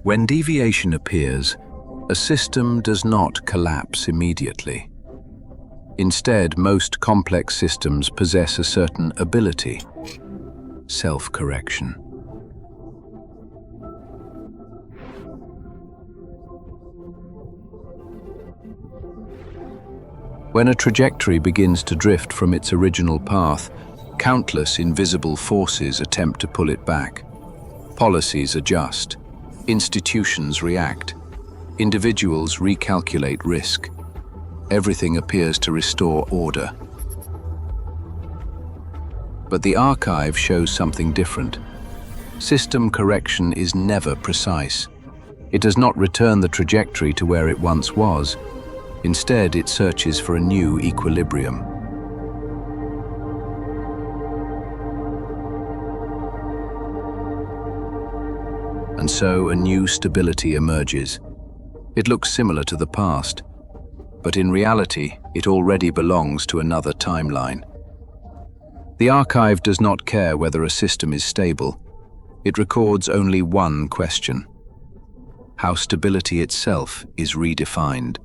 When deviation appears, a system does not collapse immediately. Instead, most complex systems possess a certain ability: self-correction. When a trajectory begins to drift from its original path, countless invisible forces attempt to pull it back. Policies adjust, institutions react, individuals recalculate risk. Everything appears to restore order. But the archive shows something different. System correction is never precise. It does not return the trajectory to where it once was. Instead, it searches for a new equilibrium. And so a new stability emerges. It looks similar to the past, but in reality, it already belongs to another timeline. The archive does not care whether a system is stable. It records only one question: how stability itself is redefined.